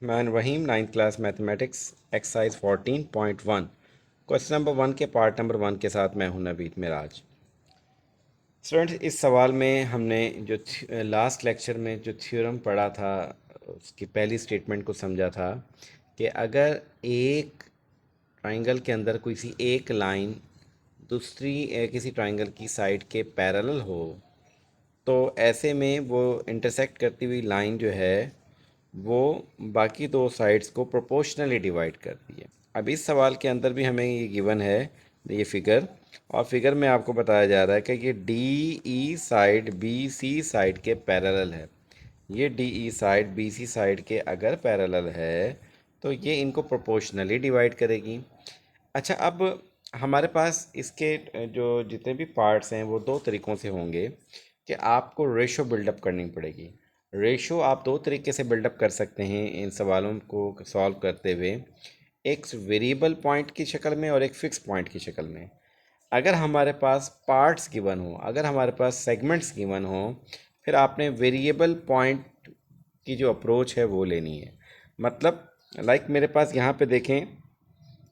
मैं वहीम 9th class mathematics exercise 14.1 question number 1 के part number 1 के साथ मैं हूं नवीद मिराज। स्टूडेंट्स, इस सवाल में हमने जो लास्ट लेक्चर में जो थ्योरम पढ़ा था उसकी पहली स्टेटमेंट को समझा था कि अगर एक ट्राइंगल के अंदर किसी एक लाइन दूसरी किसी ट्राइंगल की साइड के पैरेलल हो तो ऐसे में वो इंटरसेक्ट करती हुई लाइन जो है वो बाकी दो साइड्स को प्रोपोर्शनली डिवाइड करती है। अब इस सवाल के अंदर भी हमें ये गिवन है, ये फिगर, और फिगर में आपको बताया जा रहा है कि ये D E side B C side के पैरेलल है। ये D E side B C side के अगर पैरेलल है तो ये इनको प्रोपोर्शनली डिवाइड करेगी। अच्छा, अब हमारे पास इसके जो जितने भी पार्ट्स हैं वो दो तरीक़ों से होंगे कि आपको रेशो बिल्डअप करनी पड़ेगी। रेशो आप दो तरीके से बिल्डअप कर सकते हैं इन सवालों को सॉल्व करते हुए, एक वेरिएबल पॉइंट की शक्ल में और एक फ़िक्स पॉइंट की शक्ल में। अगर हमारे पास पार्ट्स गिवन हो, अगर हमारे पास सेगमेंट्स गिवन हो, फिर आपने वेरिएबल पॉइंट की जो अप्रोच है वो लेनी है। मतलब लाइक मेरे पास यहाँ पे देखें,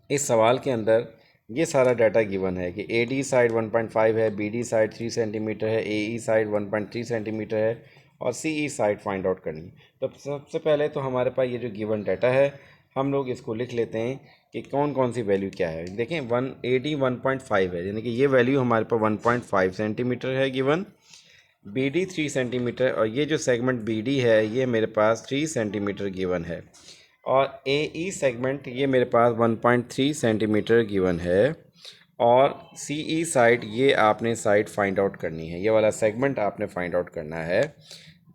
इस सवाल के अंदर ये सारा डाटा गिवन है कि ए डी साइड 1.5 है, बी डी साइड 3 सेंटीमीटर है, ए ई साइड 1.3 सेंटीमीटर है और सी ई साइड फाइंड आउट करनी है। तो सबसे पहले तो हमारे पास ये जो गिवन डाटा है हम लोग इसको लिख लेते हैं कि कौन कौन सी वैल्यू क्या है। देखें, ए डी 1.5 है, यानी कि ये वैल्यू हमारे पास 1.5 सेंटीमीटर है गिवन। बी डी 3 सेंटीमीटर और ये जो सेगमेंट बी डी है ये मेरे पास 3 सेंटीमीटर गिवन है। और ए ई सेगमेंट ये मेरे पास 1.3 सेंटीमीटर गिवन है। और सी ई साइड ये आपने साइड फाइंड आउट करनी है, ये वाला सेगमेंट आपने फाइंड आउट करना है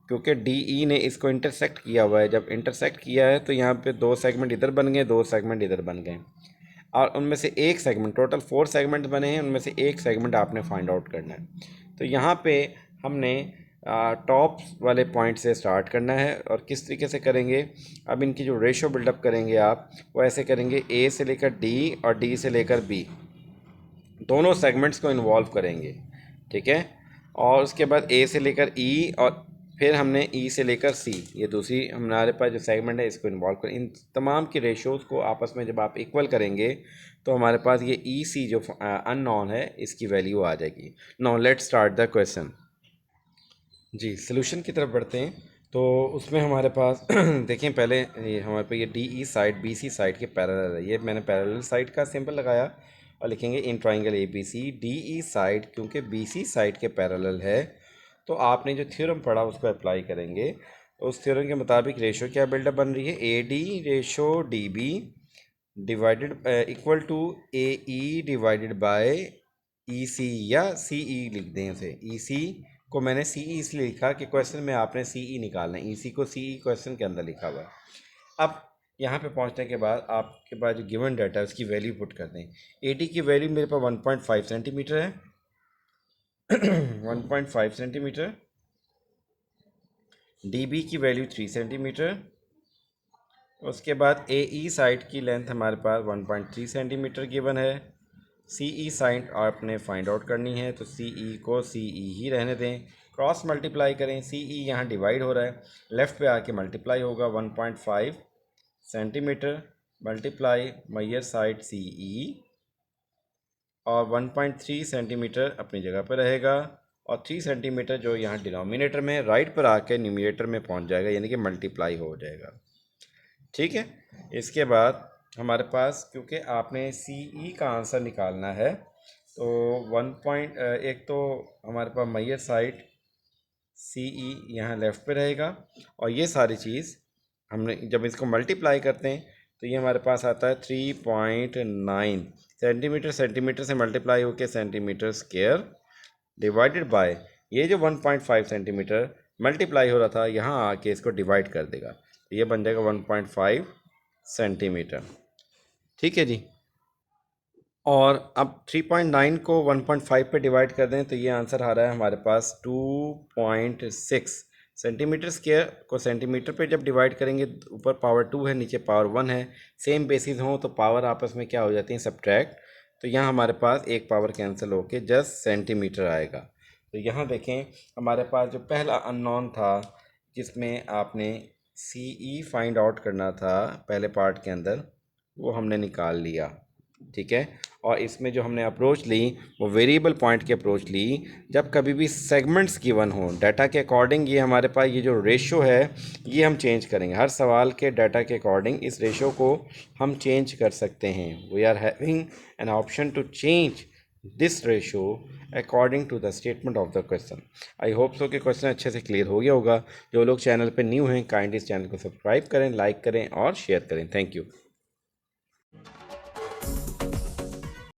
क्योंकि डी ई ने इसको इंटरसेक्ट किया हुआ है। जब इंटरसेक्ट किया है तो यहाँ पे दो सेगमेंट इधर बन गए, दो सेगमेंट इधर बन गए और उनमें से एक सेगमेंट, टोटल 4 सेगमेंट बने हैं, उनमें से एक सेगमेंट आपने फाइंड आउट करना है। तो यहाँ पे हमने टॉप वाले पॉइंट से स्टार्ट करना है और किस तरीके से करेंगे। अब इनकी जो रेशो बिल्डअप करेंगे आप वो ऐसे करेंगे, ए से लेकर डी और डी से लेकर बी दोनों सेगमेंट्स को इन्वॉल्व करेंगे, ठीक है। और उसके बाद ए से लेकर ई और फिर हमने ई से लेकर सी, ये दूसरी हमारे पास जो सेगमेंट है इसको इन्वॉल्व करें। इन तमाम की रेशोज़ को आपस में जब आप इक्वल करेंगे तो हमारे पास ये ई सी जो अननोन है इसकी वैल्यू आ जाएगी। Now let's start the question. जी, सॉल्यूशन की तरफ बढ़ते हैं। तो उसमें हमारे पास देखें, पहले ये हमारे पे ये D E side B C side के पैरेलल है, ये मैंने पैरेलल साइड का सिंबल लगाया और लिखेंगे in triangle A B C D E side, क्योंकि बी सी साइड के पैरेलल है तो आपने जो थ्योरम पढ़ा उसको अप्लाई करेंगे। तो उस थ्योरम के मुताबिक रेशो क्या बिल्डअप बन रही है, A D ratio D B divided equal to A E divided by E C, या सी ई लिख दें उसे। ई सी को मैंने सी ई इसलिए लिखा कि क्वेश्चन में आपने सी ई निकालना है, ई सी को सी ई क्वेश्चन के अंदर लिखा हुआ है। अब यहाँ पे पहुँचने के बाद आपके पास जो गिवन डाटा है उसकी वैल्यू पुट कर दें। ए डी की वैल्यू मेरे पास 1.5 सेंटीमीटर है 1.5 सेंटीमीटर। डी बी की वैल्यू 3 सेंटीमीटर। उसके बाद ए ई साइड की लेंथ हमारे पास 1.3 सेंटीमीटर गिवन है। सी ई साइड आपने फाइंड आउट करनी है तो सी ई को सी ई ही रहने दें, क्रॉस मल्टीप्लाई करें। सी ई यहाँ डिवाइड हो रहा है, लेफ़्ट पे आके मल्टीप्लाई होगा 1.5 सेंटीमीटर मल्टीप्लाई मैयर साइड सी ई और 1.3 सेंटीमीटर अपनी जगह पर रहेगा और 3 सेंटीमीटर जो यहाँ डिनोमिनेटर में राइट पर आके न्यूमिनेटर में पहुँच जाएगा, यानी कि मल्टीप्लाई हो जाएगा, ठीक है। इसके बाद हमारे पास क्योंकि आपने सी ई का आंसर निकालना है तो एक तो हमारे पास मैयर साइड सी ई यहाँ लेफ़्ट पे रहेगा और ये सारी चीज़ हमने जब इसको मल्टीप्लाई करते हैं तो ये हमारे पास आता है 3.9 सेंटीमीटर। सेंटीमीटर से मल्टीप्लाई होकर सेंटीमीटर स्क्वायर डिवाइडेड बाय ये जो 1.5 सेंटीमीटर मल्टीप्लाई हो रहा था यहाँ आके इसको डिवाइड कर देगा तो ये बन जाएगा 1.5 सेंटीमीटर, ठीक है जी। और अब 3.9 को 1.5 पे डिवाइड कर दें तो ये आंसर आ रहा है हमारे पास 2.6 सेंटीमीटर स्क्वायर को सेंटीमीटर पे जब डिवाइड करेंगे, ऊपर पावर 2 है नीचे पावर 1 है, सेम बेसिस हो तो पावर आपस में क्या हो जाती हैं, सब्ट्रैक्ट। तो यहाँ हमारे पास एक पावर कैंसिल होके जस्ट सेंटीमीटर आएगा। तो यहाँ देखें हमारे पास जो पहला अननोन था जिसमें आपने सी ई फाइंड आउट करना था पहले पार्ट के अंदर, वो हमने निकाल लिया, ठीक है। और इसमें जो हमने अप्रोच ली वो वेरिएबल पॉइंट की अप्रोच ली। जब कभी भी सेगमेंट्स गिवन हो डाटा के अकॉर्डिंग, ये हमारे पास ये जो रेशो है ये हम चेंज करेंगे। हर सवाल के डाटा के अकॉर्डिंग इस रेशो को हम चेंज कर सकते हैं। We are having an option to change this ratio according to the statement of the question. I hope so कि क्वेश्चन अच्छे से क्लियर हो गया होगा। जो लोग चैनल पर न्यू हैं काइंडली इस चैनल को सब्सक्राइब करें, लाइक करें और शेयर करें। Thank you.